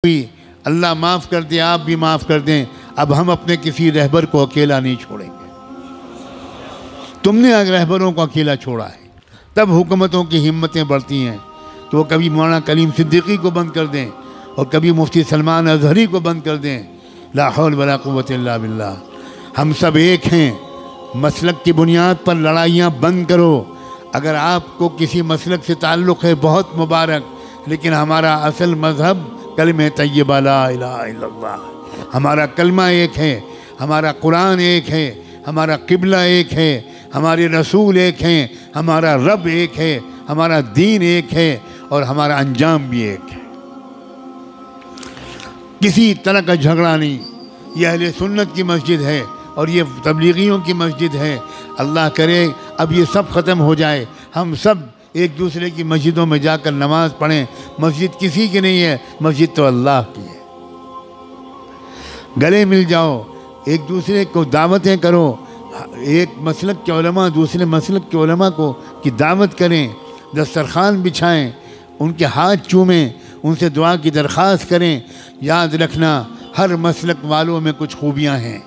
हुई, अल्लाह माफ़ कर दे, आप भी माफ़ कर दें। अब हम अपने किसी रहबर को अकेला नहीं छोड़ेंगे। तुमने अगर रहबरों को अकेला छोड़ा है तब हुकूमतों की हिम्मतें बढ़ती हैं। तो वो कभी मौलाना कलीम सिद्दीकी को बंद कर दें और कभी मुफ्ती सलमान अज़हरी को बंद कर दें। ला हौल वला कुव्वत इल्ला बिल्लाह। हम सब एक हैं। मसलक की बुनियाद पर लड़ाइयाँ बंद करो। अगर आपको किसी मसलक से ताल्लुक़ है बहुत मुबारक, लेकिन हमारा असल मज़हब कलमे तय्यबा ला इलाहा इल्लल्लाह। हमारा कलमा एक है, हमारा कुरान एक है, हमारा किबला एक है, हमारे रसूल एक हैं, हमारा रब एक है, हमारा दीन एक है और हमारा अंजाम भी एक है। किसी तरह का झगड़ा नहीं। ये अहले सुन्नत की मस्जिद है और ये तबलीगियों की मस्जिद है। अल्लाह करे अब ये सब ख़त्म हो जाए, हम सब एक दूसरे की मस्जिदों में जाकर नमाज़ पढ़ें। मस्जिद किसी की नहीं है, मस्जिद तो अल्लाह की है। गले मिल जाओ, एक दूसरे को दावतें करो। एक मसलक के उलमा दूसरे मसलक के उलमा को की दावत करें, दस्तरखान बिछाएं, उनके हाथ चूमें, उनसे दुआ की दरख्वास्त करें। याद रखना हर मसलक वालों में कुछ खूबियाँ हैं।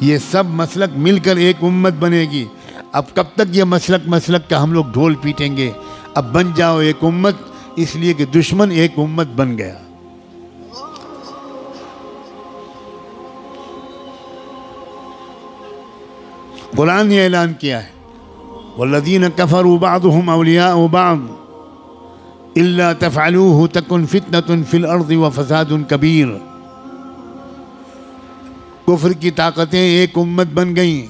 ये सब मसलक मिलकर एक उम्मत बनेगी। अब कब तक ये मसलक का हम लोग ढोल पीटेंगे? अब बन जाओ एक उम्मत, इसलिए कि दुश्मन एक उम्मत बन गया। कुरान ने ऐलान किया है, वल्लज़ीन कफ़रू बअदुहुम औलियाउ बअद इल्ला तफ़अलूहु तकुन फ़ितनतुन फ़िल अर्ज़ि व फ़सादुन कबीर। कुफ्र की ताकतें एक उम्मत बन गईं,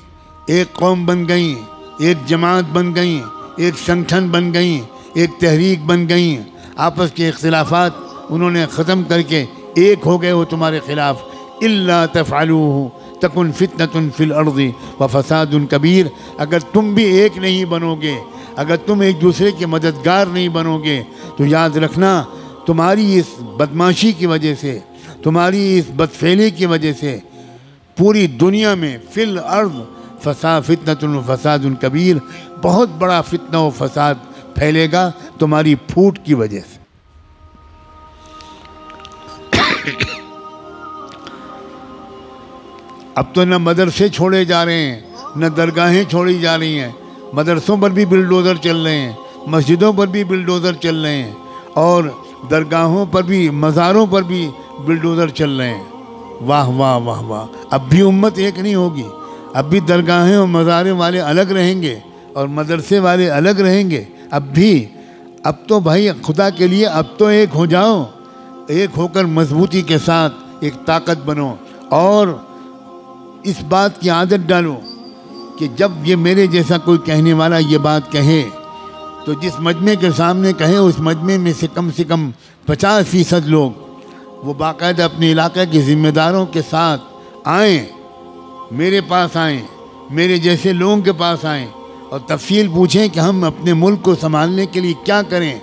एक कौम बन गईं, एक जमात बन गईं, एक संगठन बन गईं, एक तहरीक बन गईं। आपस के इख्तिलाफ़ात उन्होंने ख़त्म करके एक हो गए वो तुम्हारे ख़िलाफ़। इल्ला तफ़अलूहु तकुन फ़ितनतुन फ़िल अर्ज़ि व फ़सादुन कबीर। अगर तुम भी एक नहीं बनोगे, अगर तुम एक दूसरे के मददगार नहीं बनोगे, तो याद रखना तुम्हारी इस बदमाशी की वजह से, तुम्हारी इस बदफ़ेली की वजह से पूरी दुनिया में फ़िल अर्ज़ फ़ितनतुन फ़सादुन कबीर, बहुत बड़ा फितना व फ़साद फैलेगा तुम्हारी फूट की वजह से। अब तो न मदरसे छोड़े जा रहे हैं, न दरगाहें छोड़ी जा रही हैं। मदरसों पर भी बिल्डोज़र चल रहे हैं, मस्जिदों पर भी बिल्डोज़र चल रहे हैं और दरगाहों पर भी, मज़ारों पर भी बिल्डोज़र चल रहे हैं। वाह वाह वाह वाह। अब भी उम्मत एक नहीं होगी। अब भी दरगाहें और मज़ारे वाले अलग रहेंगे और मदरसे वाले अलग रहेंगे। अब तो भाई खुदा के लिए अब तो एक हो जाओ। एक होकर मजबूती के साथ एक ताकत बनो और इस बात की आदत डालो कि जब ये मेरे जैसा कोई कहने वाला ये बात कहे तो जिस मजमे के सामने कहे उस मजमे में से कम 50% लोग वो बाकायदा अपने इलाके के ज़िम्मेदारों के साथ आएँ, मेरे पास आएँ, मेरे जैसे लोगों के पास आएँ और तफसील पूछें कि हम अपने मुल्क को संभालने के लिए क्या करें।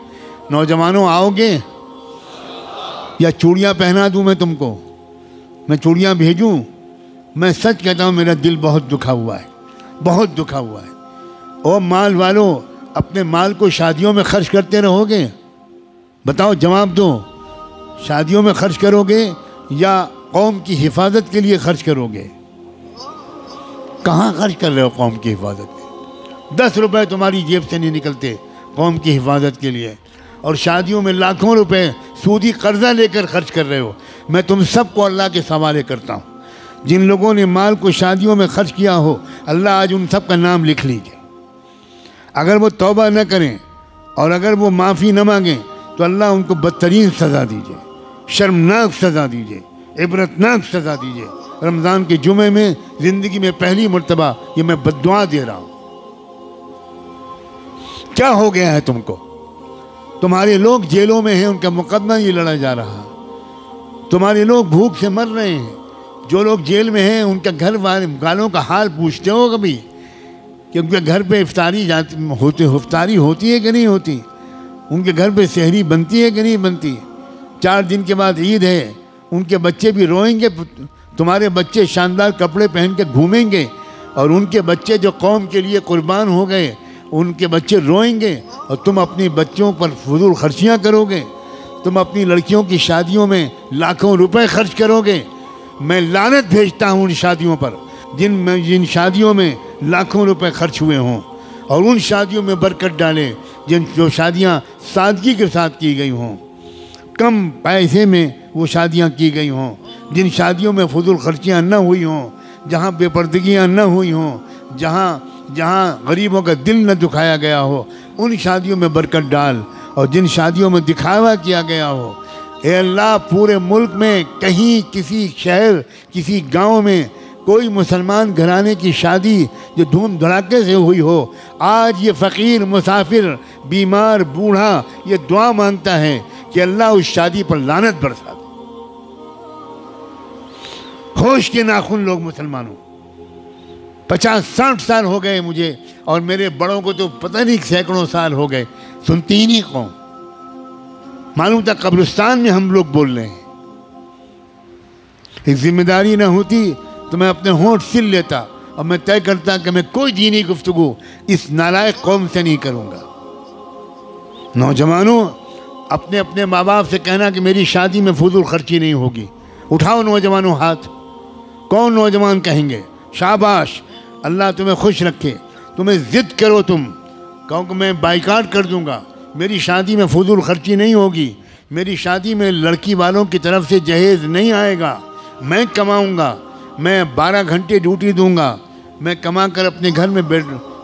नौजवानों आओगे या चूड़ियाँ पहना दूँ मैं तुमको? मैं चूड़ियाँ भेजूँ? मैं सच कहता हूँ मेरा दिल बहुत दुखा हुआ है, बहुत दुखा हुआ है। और माल वालों अपने माल को शादियों में खर्च करते रहोगे? बताओ, जवाब दो। शादियों में खर्च करोगे या कौम की हिफाजत के लिए खर्च करोगे? कहाँ खर्च कर रहे हो कौम की हिफाजत के? 10 रुपए तुम्हारी जेब से नहीं निकलते कौम की हिफाजत के लिए, और शादियों में लाखों रुपए सूदी कर्जा लेकर खर्च कर रहे हो। मैं तुम सबको अल्लाह के हवाले करता हूँ। जिन लोगों ने माल को शादियों में खर्च किया हो, अल्लाह आज उन सब का नाम लिख लीजिए। अगर वो तौबा न करें और अगर वो माफ़ी न मांगें तो अल्लाह उनको बदतरीन सज़ा दीजिए, शर्मनाक सज़ा दीजिए, इबरतनाक सज़ा दीजिए। रमज़ान के जुमे में ज़िंदगी में पहली मर्तबा ये मैं बद्दुआ दे रहा हूँ। क्या हो गया है तुमको? तुम्हारे लोग जेलों में हैं, उनका मुकदमा ये लड़ा जा रहा है। तुम्हारे लोग भूख से मर रहे हैं। जो लोग जेल में हैं उनका घर वालों का हाल पूछते हो कभी कि उनके घर पे इफ्तारी होती है कि नहीं होती? उनके घर पे सहरी बनती है कि नहीं बनती? 4 दिन के बाद ईद है, उनके बच्चे भी रोएंगे। तुम्हारे बच्चे शानदार कपड़े पहन के घूमेंगे और उनके बच्चे जो कौम के लिए कुर्बान हो गए उनके बच्चे रोएंगे और तुम अपने बच्चों पर फजूल खर्चियाँ करोगे। तुम अपनी लड़कियों की शादियों में लाखों रुपए खर्च करोगे, मैं लानत भेजता हूँ उन शादियों पर जिन शादियों में लाखों रुपए खर्च हुए हों, और उन शादियों में बरकत डाले जो शादियाँ सादगी के साथ की गई हों, कम पैसे में वो शादियाँ की गई हों, जिन शादियों में फजूल खर्चियाँ न हुई हों, जहाँ बेपर्दगियाँ न हुई हों, जहाँ गरीबों का दिल न दुखाया गया हो, उन शादियों में बरकत डाल। और जिन शादियों में दिखावा किया गया हो, ए अल्लाह पूरे मुल्क में कहीं किसी शहर किसी गांव में कोई मुसलमान घराने की शादी जो धूम धड़ाके से हुई हो, आज ये फ़कीर मुसाफिर बीमार बूढ़ा ये दुआ मांगता है कि अल्लाह उस शादी पर लानत बरसा दे। होश के नाखून लोग मुसलमानों, 50-60 साल हो गए मुझे, और मेरे बड़ों को तो पता नहीं सैकड़ों साल हो गए, सुनती ही नहीं कौन। मालूम था कब्रिस्तान में हम लोग बोल रहे हैं। एक जिम्मेदारी ना होती तो मैं अपने होंठ सिल लेता और मैं तय करता कि मैं कोई दीनी गुफ्तगू इस नालायक कौम से नहीं करूँगा। नौजवानों, अपने अपने माँ बाप से कहना कि मेरी शादी में फजूल खर्ची नहीं होगी। उठाओ नौजवानों हाथ। कौन नौजवान कहेंगे शाबाश, अल्लाह तुम्हें खुश रखे। तुम्हें ज़िद करो, तुम कहो कि मैं बाइकाट कर दूंगा, मेरी शादी में फजूल खर्ची नहीं होगी, मेरी शादी में लड़की वालों की तरफ से जहेज़ नहीं आएगा, मैं कमाऊंगा, मैं 12 घंटे ड्यूटी दूंगा, मैं कमा कर अपने घर में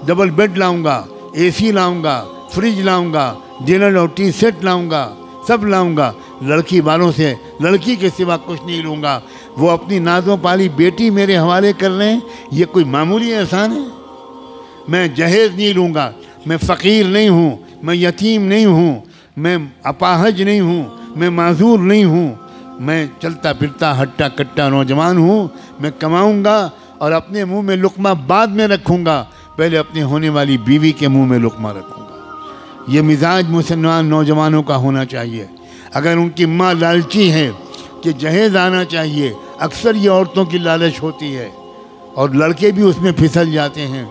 डबल बेड लाऊंगा, AC लाऊंगा, फ्रिज लाऊंगा, डिनर और टी सेट लाऊंगा, सब लाऊंगा। लड़की वालों से लड़की के सिवा कुछ नहीं लूँगा। वो अपनी नाज़ों पाली बेटी मेरे हवाले कर रहे हैं, ये कोई मामूली एहसान है? मैं जहेज़ नहीं लूँगा, मैं फ़कीर नहीं हूँ, मैं यतीम नहीं हूँ, मैं अपाहज नहीं हूँ, मैं माजूर नहीं हूँ, मैं चलता फिरता हट्टा कट्टा नौजवान हूँ। मैं कमाऊँगा और अपने मुंह में लुक़मा बाद में रखूँगा, पहले अपने होने वाली बीवी के मुंह में लुक़मा रखूँगा। ये मिजाज मुसलमान नौजवानों का होना चाहिए। अगर उनकी माँ लालची है कि जहेज़ आना चाहिए, अक्सर ये औरतों की लालच होती है और लड़के भी उसमें फिसल जाते हैं।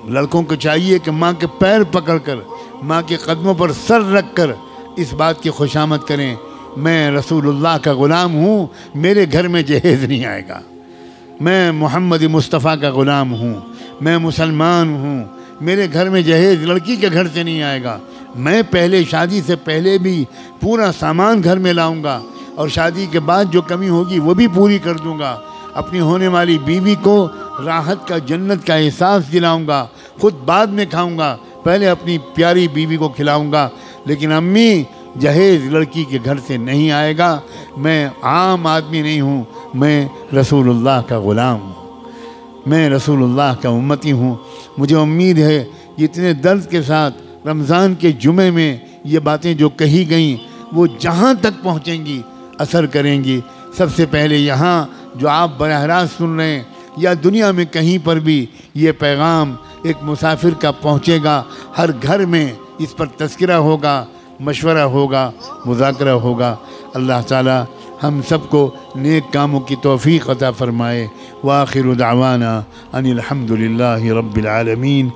लड़कों को चाहिए कि माँ के पैर पकड़कर, माँ के कदमों पर सर रख कर इस बात की खुशामद करें, मैं रसूलुल्लाह का ग़ुलाम हूँ, मेरे घर में जहेज़ नहीं आएगा, मैं मोहम्मद मुस्तफ़ा का ग़ुलाम हूँ, मैं मुसलमान हूँ, मेरे घर में जहेज़ लड़की के घर से नहीं आएगा। मैं पहले शादी से पहले भी पूरा सामान घर में लाऊंगा और शादी के बाद जो कमी होगी वो भी पूरी कर दूंगा। अपनी होने वाली बीवी को राहत का, जन्नत का एहसास दिलाऊंगा, खुद बाद में खाऊंगा, पहले अपनी प्यारी बीवी को खिलाऊंगा। लेकिन अम्मी, जहेज़ लड़की के घर से नहीं आएगा, मैं आम आदमी नहीं हूँ, मैं रसूलुल्लाह का ग़ुलाम हूँ, मैं रसूलुल्लाह का उम्मती हूँ। मुझे उम्मीद है कि इतने दर्द के साथ रमज़ान के जुमे में ये बातें जो कही गईं वो जहाँ तक पहुँचेंगी असर करेंगी। सबसे पहले यहाँ जो आप बराह रास्त सुन रहे हैं या दुनिया में कहीं पर भी ये पैगाम एक मुसाफिर का पहुँचेगा, हर घर में इस पर तज़किरा होगा, मशवरा होगा, मुज़ाकरा होगा। अल्लाह ताला हम सबको नेक कामों की तौफ़ीक़ अता फ़रमाए। व आखिरु दावाना अनिल हम्दुलिल्लाहि रब्बिल आलमीन।